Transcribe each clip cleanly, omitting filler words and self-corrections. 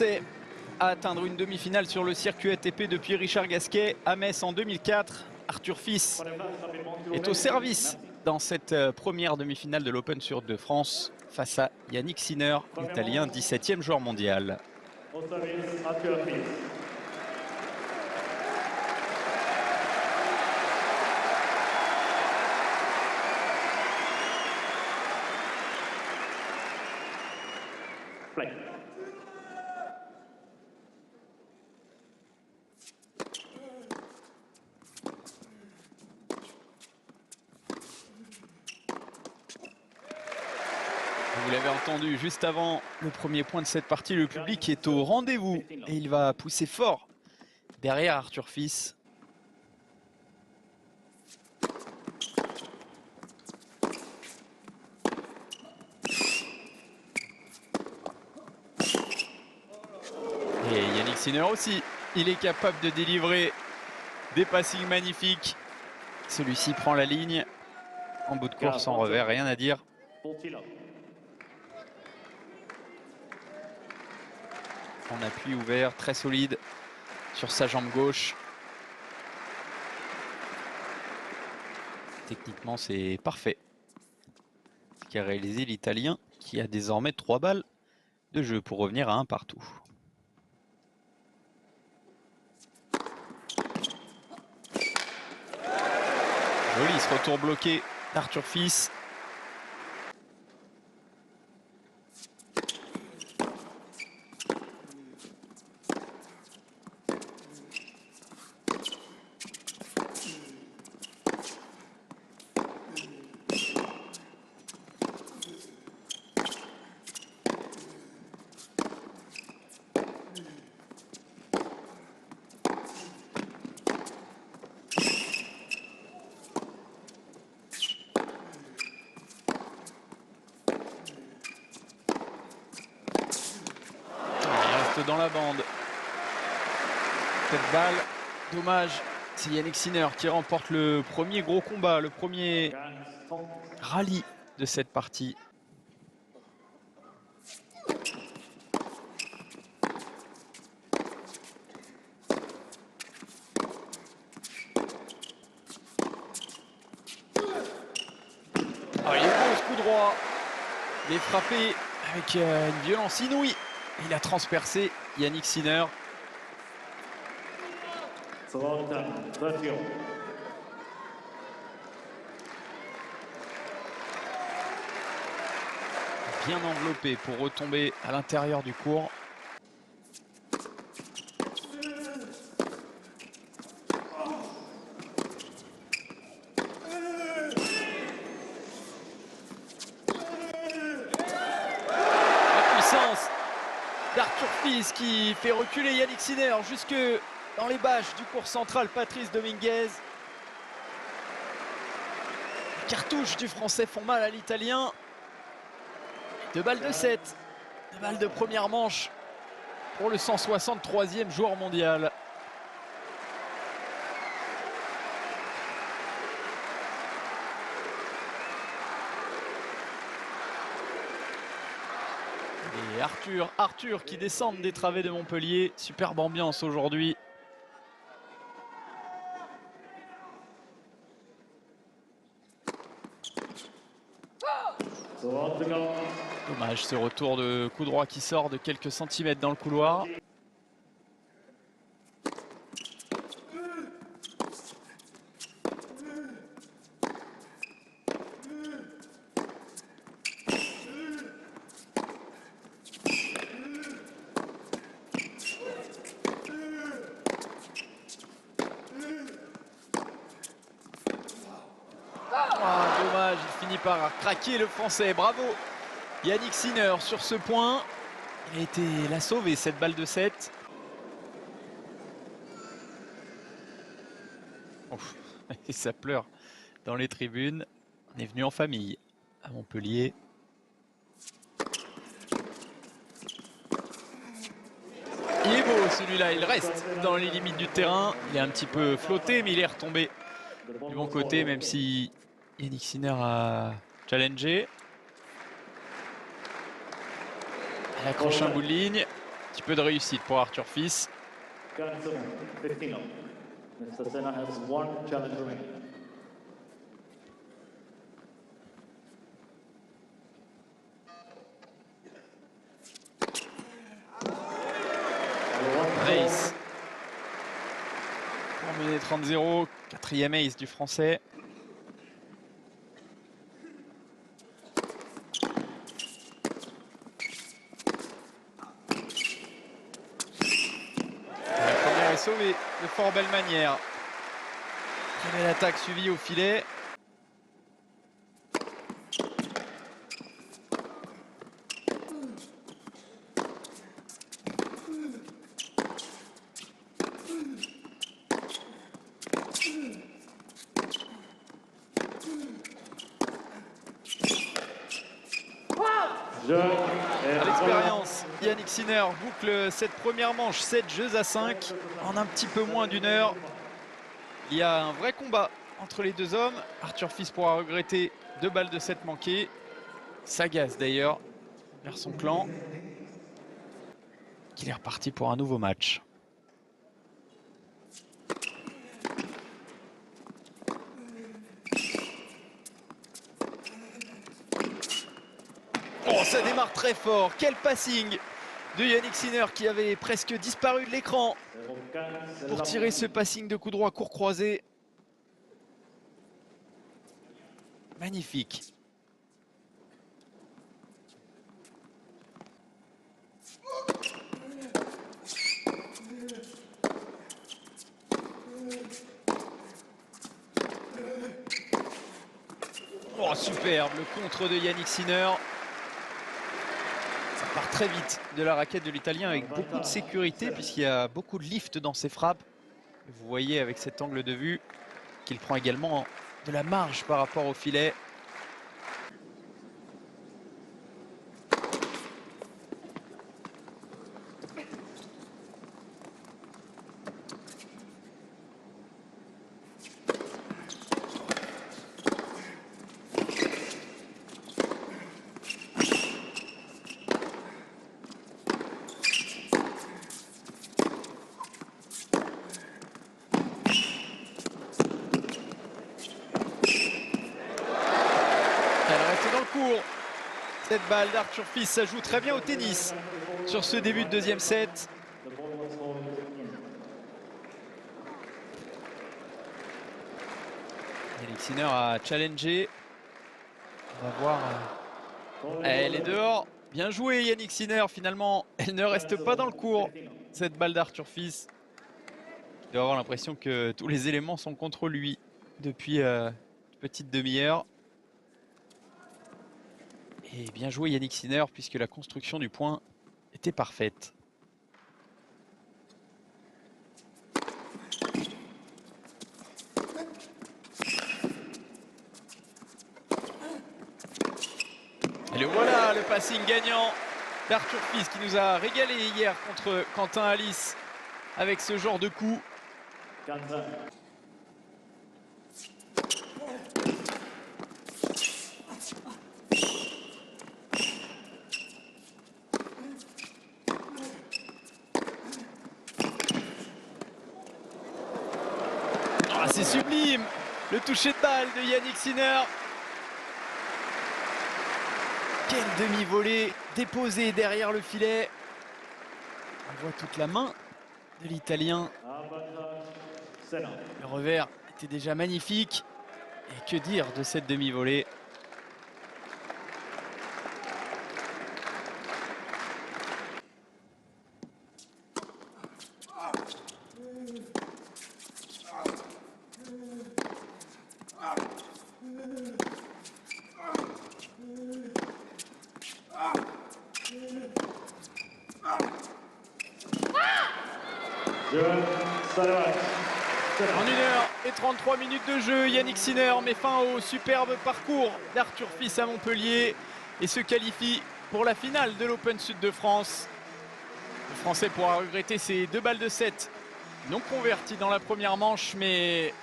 Français à atteindre une demi-finale sur le circuit ATP depuis Richard Gasquet à Metz en 2004. Arthur Fils est au service dans cette première demi-finale de l'Open sur de France face à Yannick Sinner, l'Italien 17e joueur mondial. Au service, Arthur Fils. Play. Vous l'avez entendu juste avant le premier point de cette partie, le public est au rendez-vous et il va pousser fort derrière Arthur Fils. Et Yannick Sinner aussi, il est capable de délivrer des passings magnifiques. Celui-ci prend la ligne en bout de course, en revers, rien à dire. En appui ouvert, très solide sur sa jambe gauche. Techniquement, c'est parfait. Ce qu'a réalisé l'Italien, qui a désormais 3 balles de jeu pour revenir à un partout. Joli ce retour bloqué d'Arthur Fils. Dans la bande. Cette balle, dommage, c'est Yannick Sinner qui remporte le premier gros combat, le premier rallye de cette partie. Ah, il est beau ce coup droit, il est frappé avec une violence inouïe. Il a transpercé Yannick Sinner. Bien enveloppé pour retomber à l'intérieur du court. La puissance d'Arthur Fils qui fait reculer Yannick Sinner jusque dans les bâches du court central. Patrice Dominguez. Les cartouches du Français font mal à l'Italien. 2 balles de 7. 2 balles de première manche pour le 163e joueur mondial. Et Arthur qui descend des travées de Montpellier. Superbe ambiance aujourd'hui. Dommage ce retour de coup droit qui sort de quelques centimètres dans le couloir. Dommage, il finit par craquer le Français. Bravo Yannick Sinner sur ce point. Il a été la sauvé cette balle de 7. Ouf, et ça pleure dans les tribunes. On est venu en famille à Montpellier. Il est beau celui-là, il reste dans les limites du terrain. Il est un petit peu flotté, mais il est retombé du bon côté, même si Yannick Sinner a challengé. Elle accroche un bout de ligne. petit peu de réussite pour Arthur Fils. 15 secondes. 15 up. Mr. Senna has one challenge remaining. Ace. Pour mener 30-0, quatrième ace du Français. La première est sauvée de fort belle manière. Très belle attaque suivie au filet. À l'expérience, Yannick Sinner boucle cette première manche, 7 jeux à 5 en un petit peu moins d'une heure. Il y a un vrai combat entre les deux hommes. Arthur Fils pourra regretter 2 balles de 7 manquées. S'agace d'ailleurs vers son clan. Il est reparti pour un nouveau match. Oh, ça démarre très fort. Quel passing de Yannick Sinner qui avait presque disparu de l'écran pour tirer ce passing de coup droit court croisé. Magnifique. Oh, superbe le contre de Yannick Sinner. Ça part très vite de la raquette de l'Italien avec beaucoup de sécurité puisqu'il y a beaucoup de lift dans ses frappes. Vous voyez avec cet angle de vue qu'il prend également de la marge par rapport au filet. Cette balle d'Arthur Fils, ça joue très bien au tennis sur ce début de deuxième set. Yannick Sinner a challengé. On va voir. Elle est dehors. Bien joué Yannick Sinner. Finalement, elle ne reste pas dans le court. Cette balle d'Arthur Fils. Il doit avoir l'impression que tous les éléments sont contre lui depuis une petite demi-heure. Et bien joué Yannick Sinner puisque la construction du point était parfaite. Et le voilà, le passing gagnant d'Arthur Fils qui nous a régalé hier contre Quentin Alice avec ce genre de coup. Ah, c'est sublime, le toucher de balle de Yannick Sinner. Quelle demi-volée déposée derrière le filet. On voit toute la main de l'Italien. Le revers était déjà magnifique. Et que dire de cette demi-volée? En 1h33 de jeu, Yannick Sinner met fin au superbe parcours d'Arthur Fils à Montpellier et se qualifie pour la finale de l'Open Sud de France. Le Français pourra regretter ses 2 balles de 7 non converties dans la première manche, mais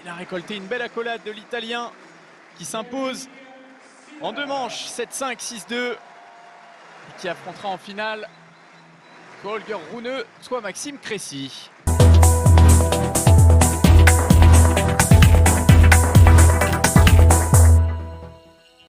il a récolté une belle accolade de l'Italien qui s'impose en 2 manches, 7-5, 6-2, et qui affrontera en finale soit Holger Rune, soit Maxime Cressy.